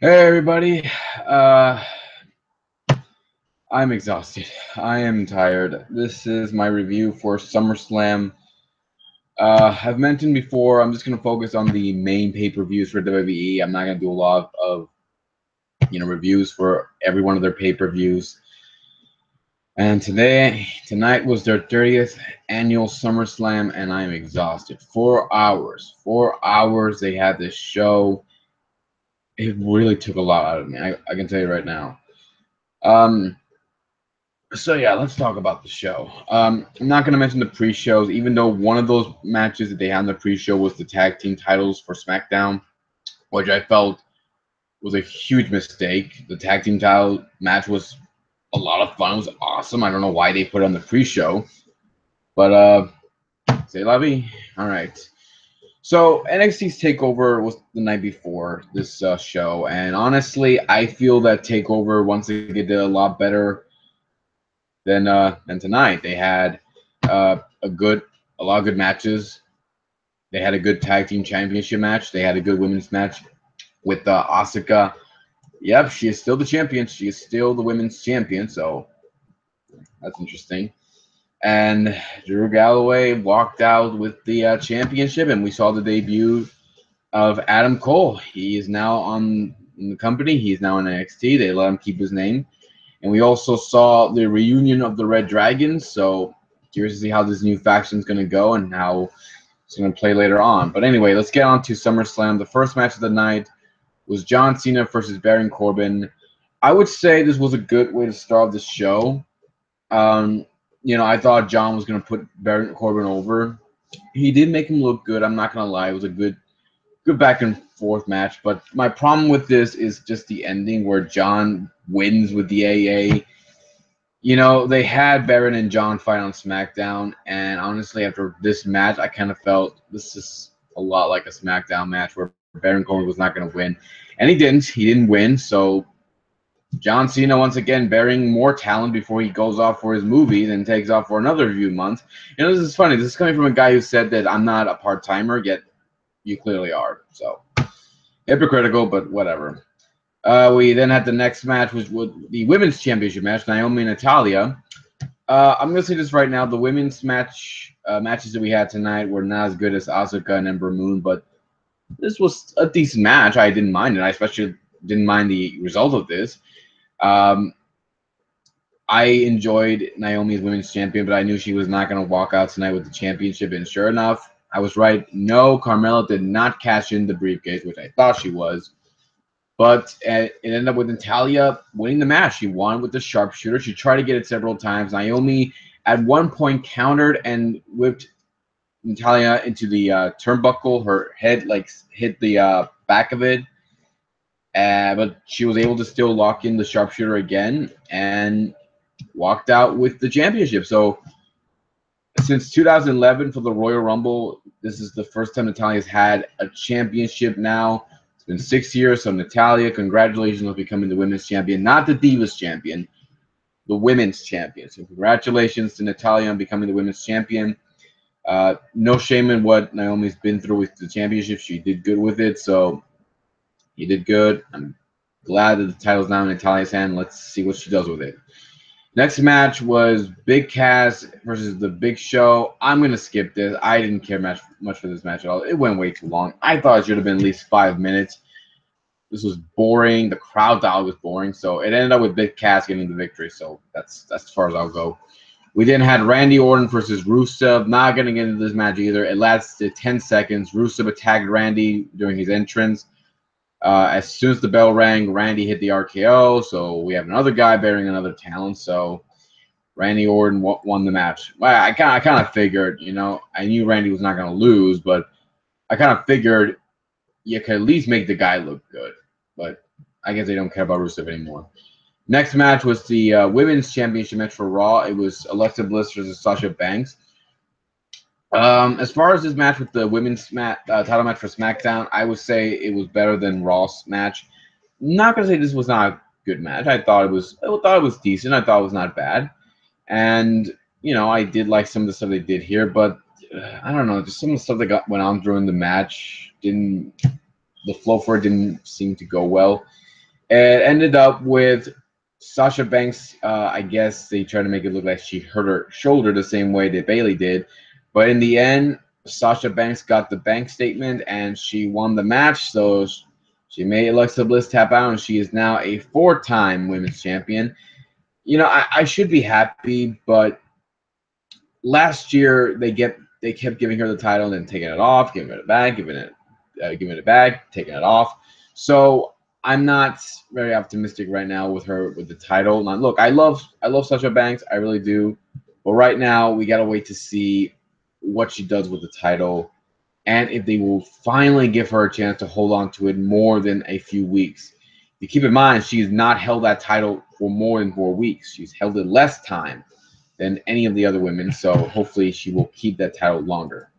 Hey everybody, uh, I'm exhausted. I am tired. This is my review for SummerSlam. I've mentioned before, I'm just going to focus on the main pay-per-views for WWE. I'm not going to do a lot of reviews for every one of their pay-per-views. And tonight was their 30th annual SummerSlam, and I'm exhausted. 4 hours. 4 hours they had this show. It really took a lot out of me. I can tell you right now. Um, So yeah, let's talk about the show. I'm not gonna mention the pre-shows, even though one of those matches that they had in the pre-show was the tag team titles for SmackDown, which I felt was a huge mistake. The tag team title match was a lot of fun. It was awesome. I don't know why they put it on the pre-show, but c'est la vie. All right. So NXT's Takeover was the night before this show, and honestly, I feel that Takeover once again did a lot better than tonight. They had a lot of good matches. They had a good tag team championship match. They had a good women's match with Asuka. Yep, she is still the champion. She is still the women's champion, so that's interesting. And Drew Galloway walked out with the championship, and we saw the debut of Adam Cole. He is now on in the company. He's now in NXT. They let him keep his name. And we also saw the reunion of the Red Dragons. So curious to see how this new faction is going to go and how it's going to play later on. But anyway, let's get on to SummerSlam. The first match of the night was John Cena versus Baron Corbin. I would say this was a good way to start the show. Um, I thought John was going to put Baron Corbin over. He did make him look good. I'm not going to lie. It was a good back and forth match. But my problem with this is just the ending where John wins with the AA. They had Baron and John fight on SmackDown, and honestly, after this match, I kind of felt this is a lot like a SmackDown match where Baron Corbin was not going to win, and he didn't. He didn't win, so John Cena once again bearing more talent before he goes off for his movie, then takes off for another few months. This is funny. This is coming from a guy who said that I'm not a part timer, yet you clearly are. So hypocritical, but whatever. We then had the next match, which was the women's championship match, Naomi and Natalia. I'm gonna say this right now: the women's matches that we had tonight were not as good as Asuka and Ember Moon, but this was a decent match. I didn't mind it. I especially didn't mind the result of this. Um, I enjoyed Naomi as women's champion, but I knew she was not going to walk out tonight with the championship. And sure enough, I was right. No, Carmella did not cash in the briefcase, which I thought she was. But it ended up with Natalia winning the match. She won with the sharpshooter. She tried to get it several times. Naomi at one point countered and whipped Natalia into the turnbuckle. Her head hit the back of it, but she was able to still lock in the sharpshooter again and walked out with the championship. So since 2011 for the Royal Rumble, this is the first time Natalia's had a championship now. It's been 6 years, so Natalia, congratulations on becoming the women's champion, not the Divas champion, the women's champion. So congratulations to Natalia on becoming the women's champion. No shame in what Naomi's been through with the championship. She did good with it, so you did good. I'm glad that the title's now in Natalia's hand. Let's see what she does with it. Next match was Big Cass versus The Big Show. I'm going to skip this. I didn't care much for this match at all. It went way too long. I thought it should have been at least 5 minutes. This was boring. The crowd dial was boring. So it ended up with Big Cass getting the victory. So that's as far as I'll go. We then had Randy Orton versus Rusev. Not going to get into this match either. It lasted 10 seconds. Rusev attacked Randy during his entrance. As soon as the bell rang, Randy hit the RKO. So we have another guy bearing another talent. So Randy Orton won the match. Well, I kind of figured, I knew Randy was not going to lose, but I kind of figured you could at least make the guy look good. But I guess they don't care about Rusev anymore. Next match was the women's championship match for Raw. It was Alexa Bliss versus Sasha Banks. As far as this match with the women's title match for SmackDown, I would say it was better than Raw's match. Not gonna say this was not a good match. I thought it was decent. I thought it was not bad, and I did like some of the stuff they did here, but I don't know, just some of the stuff that went on during the match the flow for it didn't seem to go well. It ended up with Sasha Banks. I guess they tried to make it look like she hurt her shoulder the same way that Bayley did, but in the end, Sasha Banks got the bank statement and she won the match. So she made Alexa Bliss tap out, and she is now a 4-time women's champion. You know, I should be happy, but last year they kept giving her the title and then taking it off, giving it back, giving it back, taking it off. So I'm not very optimistic right now with her with the title. Now, look, I love Sasha Banks, I really do, but right now we gotta wait to see what she does with the title and if they will finally give her a chance to hold on to it more than a few weeks. You keep in mind she's not held that title for more than 4 weeks. She's held it less time than any of the other women. So hopefully she will keep that title longer.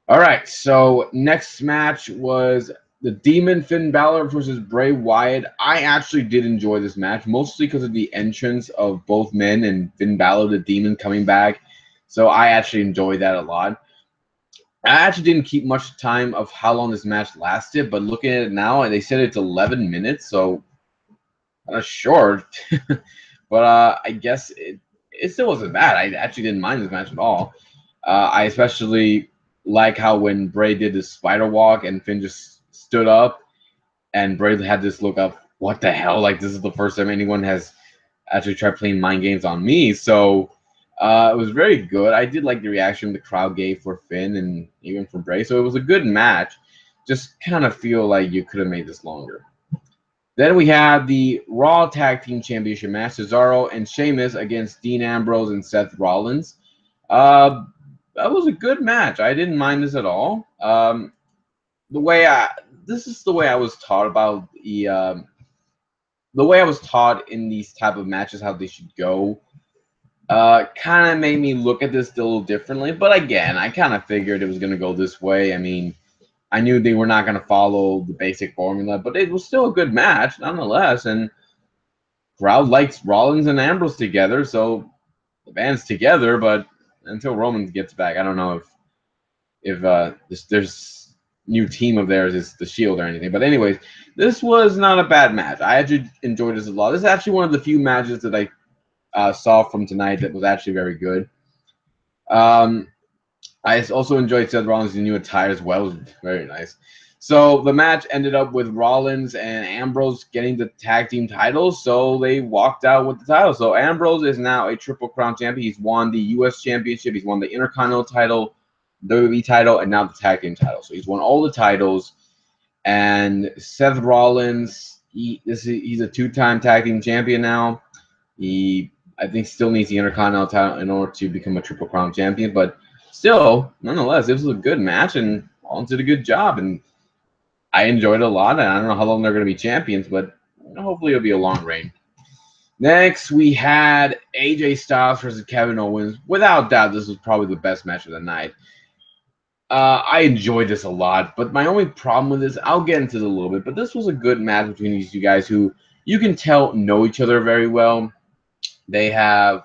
All right. So next match was the Demon Finn Balor versus Bray Wyatt. I actually did enjoy this match, mostly because of the entrance of both men and Finn Balor, the Demon, coming back. So I actually enjoyed that a lot. I actually didn't keep much time of how long this match lasted, but looking at it now, they said it's 11 minutes, so kind of short. But I guess it still wasn't bad. I actually didn't mind this match at all. I especially like how when Bray did the spider walk and Finn just stood up, and Bray had this look of what the hell? Like this is the first time anyone has actually tried playing mind games on me. So it was very good. I did like the reaction the crowd gave for Finn and even for Bray. So it was a good match. Just kind of feel like you could have made this longer. Then we had the Raw Tag Team Championship match: Cesaro and Sheamus against Dean Ambrose and Seth Rollins. Uh, that was a good match. I didn't mind this at all. The way I this is the way I was taught about the way I was taught in these type of matches how they should go. Kind of made me look at this a little differently. But again, I kind of figured it was going to go this way. I mean, I knew they were not going to follow the basic formula, but it was still a good match nonetheless. And crowd likes Rollins and Ambrose together, so the band's together. But until Roman gets back, I don't know if there's new team of theirs is the Shield or anything. But anyways, this was not a bad match. I actually enjoyed this a lot. This is actually one of the few matches that I saw from tonight that was actually very good. I also enjoyed Seth Rollins' new attire as well. It was very nice. So the match ended up with Rollins and Ambrose getting the tag team titles. So they walked out with the title. So Ambrose is now a Triple Crown champion. He's won the U.S. Championship. He's won the Intercontinental title, WWE title, and now the tag team title. So he's won all the titles. And Seth Rollins, he's a 2-time tag team champion now. I think still needs the Intercontinental title in order to become a Triple Crown champion, but still, nonetheless, it was a good match and Rollins did a good job, and I enjoyed it a lot. And I don't know how long they're going to be champions, but hopefully it'll be a long reign. Next, we had AJ Styles versus Kevin Owens. Without doubt, this was probably the best match of the night. I enjoyed this a lot, but my only problem with this, I'll get into it a little bit, but this was a good match between these two guys who you can tell know each other very well. They have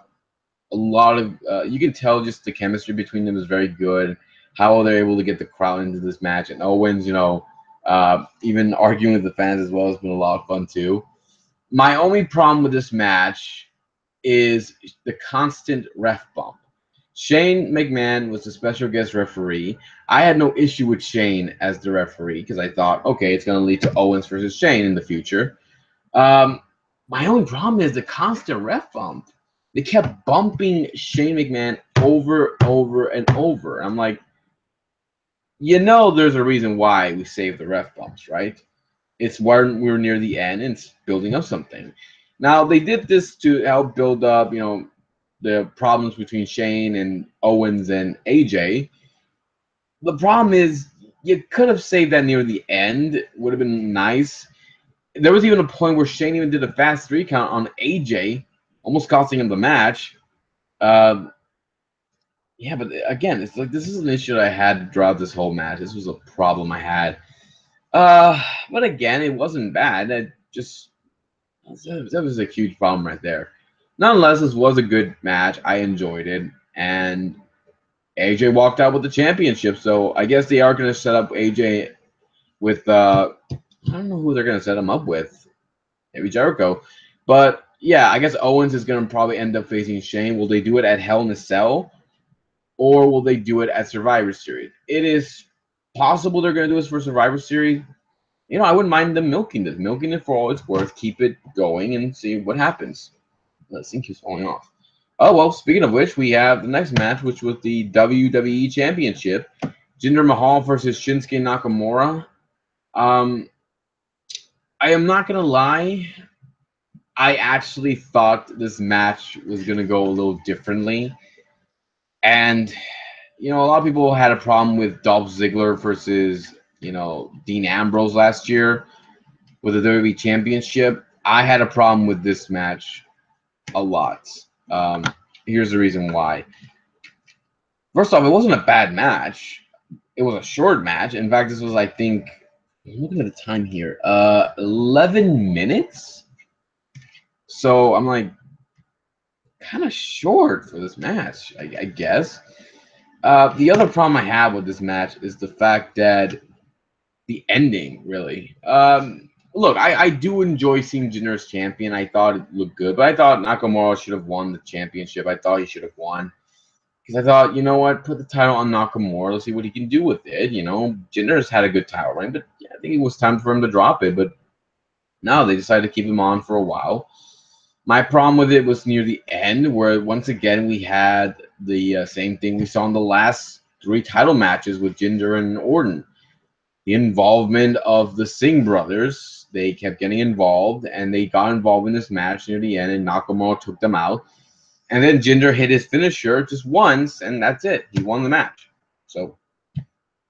a lot of you can tell just the chemistry between them is very good. How they're able to get the crowd into this match, and Owens, even arguing with the fans as well has been a lot of fun too. My only problem with this match is the constant ref bump. Shane McMahon was the special guest referee. I had no issue with Shane as the referee because I thought, okay, it's going to lead to Owens versus Shane in the future. My only problem is the constant ref bump. They kept bumping Shane McMahon over, and over. I'm like, there's a reason why we save the ref bumps, right? It's when we're near the end and it's building up something. Now, they did this to help build up, the problems between Shane and Owens and AJ. The problem is you could have saved that near the end. It would have been nice. There was even a point where Shane even did a fast 3 count on AJ, almost costing him the match. Yeah, but again, it's like this is an issue that I had throughout this whole match. This was a problem I had. But again, it wasn't bad. That was a huge problem right there. Nonetheless, this was a good match. I enjoyed it, and AJ walked out with the championship. So I guess they are going to set up AJ with I don't know who they're going to set him up with. maybe Jericho. But yeah, I guess Owens is going to probably end up facing Shane. Will they do it at Hell in a Cell, or will they do it at Survivor Series? It is possible they're going to do this for Survivor Series. You know, I wouldn't mind them milking it for all it's worth. Keep it going and see what happens. That thing keeps falling off. Oh, well, speaking of which, we have the next match, which was the WWE Championship. Jinder Mahal versus Shinsuke Nakamura. I am not going to lie. I actually thought this match was going to go a little differently. And, you know, a lot of people had a problem with Dolph Ziggler versus, you know, Dean Ambrose last year with the WWE Championship. I had a problem with this match a lot. Here's the reason why. First off, it wasn't a bad match. It was a short match. In fact, this was, I think, I'm looking at the time here, 11 minutes. So I'm like, kind of short for this match, I guess. The other problem I have with this match is the fact that the ending, really. Look, I do enjoy seeing Jinder as champion. I thought it looked good, but I thought Nakamura should have won the championship. I thought he should have won. Because I thought, you know what, put the title on Nakamura. Let's see what he can do with it. You know, Jinder's had a good title reign, but yeah, I think it was time for him to drop it. But no, they decided to keep him on for a while. My problem with it was near the end, where once again we had the same thing we saw in the last 3 title matches with Jinder and Orton. The involvement of the Singh brothers. They kept getting involved, and they got involved in this match near the end, and Nakamura took them out. And then Jinder hit his finisher just once, and that's it. He won the match. So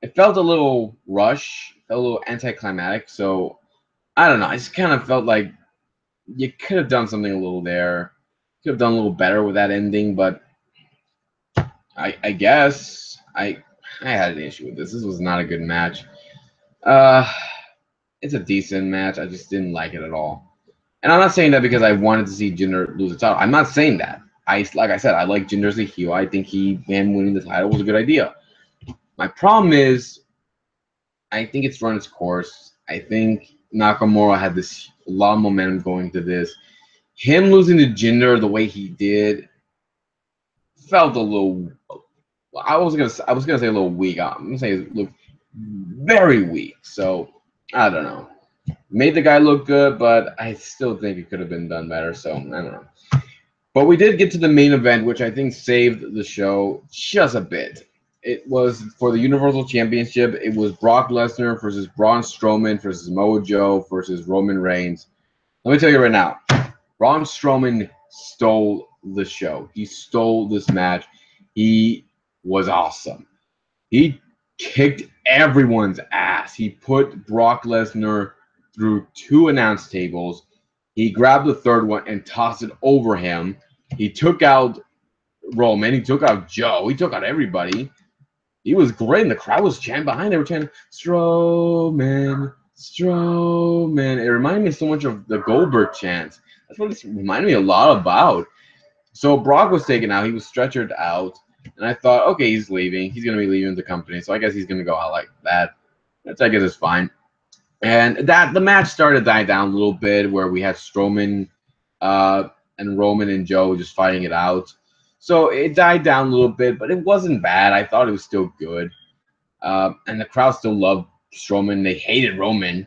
it felt a little rushed, felt a little anticlimactic. So I don't know. I just kind of felt like you could have done something a little there. Could have done a little better with that ending, but I guess I had an issue with this. This was not a good match. It's a decent match. I just didn't like it at all. And I'm not saying that because I wanted to see Jinder lose the title. I'm not saying that. Like I said, I like Jinder as a heel. I think him winning the title was a good idea. My problem is, I think it's run its course. I think Nakamura had this a lot of momentum going to this. Him losing to Jinder the way he did felt a little. I was gonna say a little weak. I'm gonna say it looked very weak. So I don't know. Made the guy look good, but I still think it could have been done better. So I don't know. But we did get to the main event, which I think saved the show just a bit. It was for the Universal Championship. It was Brock Lesnar versus Braun Strowman versus Mojo versus Roman Reigns. Let me tell you right now, Braun Strowman stole the show. He stole this match. He was awesome. He kicked everyone's ass. He put Brock Lesnar through 2 announce tables. He grabbed the third one and tossed it over him. He took out Roman. He took out Joe. He took out everybody. He was great, and the crowd was chanting behind. They were chanting, Strowman, Strowman. It reminded me so much of the Goldberg chants. That's what it reminded me a lot about. So Brock was taken out. He was stretchered out. And I thought, okay, he's leaving. He's going to be leaving the company. So I guess he's going to go out like that. I guess it's fine. And the match started to die down a little bit, where we had Strowman and Roman and Joe just fighting it out. So it died down a little bit, but it wasn't bad. I thought it was still good. And the crowd still loved Strowman. They hated Roman.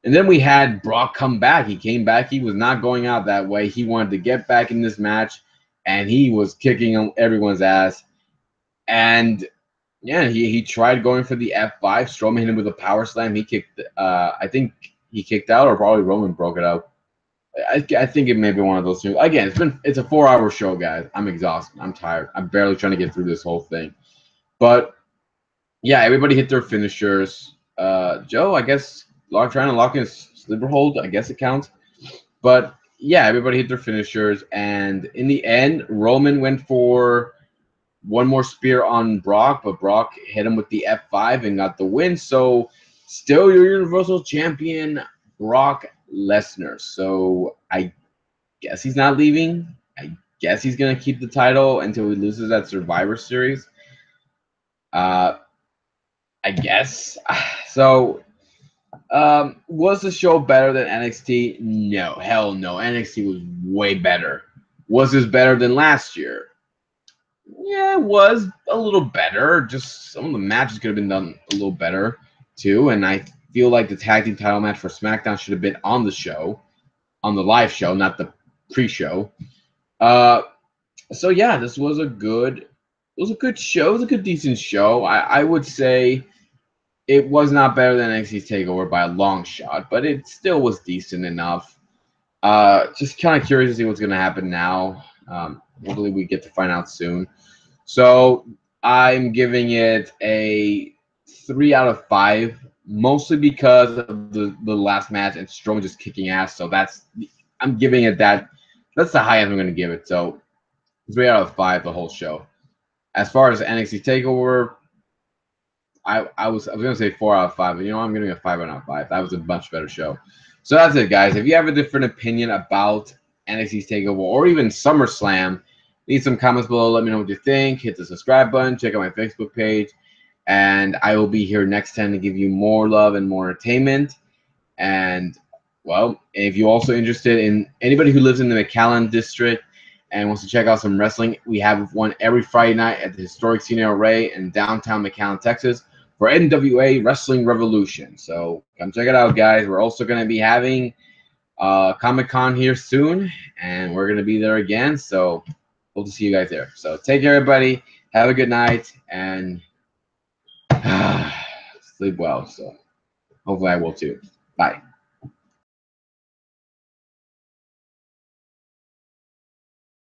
And then we had Brock come back. He came back. He was not going out that way. He wanted to get back in this match, and he was kicking everyone's ass. And yeah, he tried going for the F5. Strowman hit him with a power slam. He kicked. I think he kicked out, or probably Roman broke it out. I think it may be one of those two. Again, it's a 4-hour show, guys. I'm exhausted. I'm tired. I'm barely trying to get through this whole thing. But yeah, everybody hit their finishers. Joe, I guess, trying to lock in his slipper hold. I guess it counts. But yeah, everybody hit their finishers, and in the end, Roman went for one more spear on Brock, but Brock hit him with the F5 and got the win. So still your Universal Champion, Brock Lesnar. So I guess he's not leaving. I guess he's going to keep the title until he loses that Survivor Series. I guess. So Was the show better than NXT? No, hell no. NXT was way better. Was this better than last year? Yeah, it was a little better. Just some of the matches could have been done a little better too. And I feel like the tag team title match for SmackDown should have been on the show, on the live show, not the pre-show. So yeah, this was a good, show. It was a good, decent show. I would say it was not better than NXT's Takeover by a long shot, but it still was decent enough. Just kind of curious to see what's going to happen now. Hopefully, we get to find out soon. So I'm giving it a 3 out of 5, mostly because of the last match and Strowman just kicking ass. So I'm giving it that. That's the highest I'm going to give it. So 3 out of 5 the whole show. As far as NXT Takeover, I was gonna say 4 out of 5, but I'm giving it a 5 out of 5. That was a much better show. So that's it, guys. If you have a different opinion about NXT's Takeover or even SummerSlam, leave some comments below. Let me know what you think. Hit the subscribe button. Check out my Facebook page, and I will be here next time to give you more love and more entertainment. And well, if you're also interested in anybody who lives in the McAllen district and wants to check out some wrestling, we have one every Friday night at the historic Cena Array in downtown McAllen, Texas, for NWA Wrestling Revolution. So come check it out, guys. We're also going to be having Comic-Con here soon, and we're going to be there again. So hope to see you guys there. So take care, everybody. Have a good night, and sleep well. So hopefully I will too. Bye.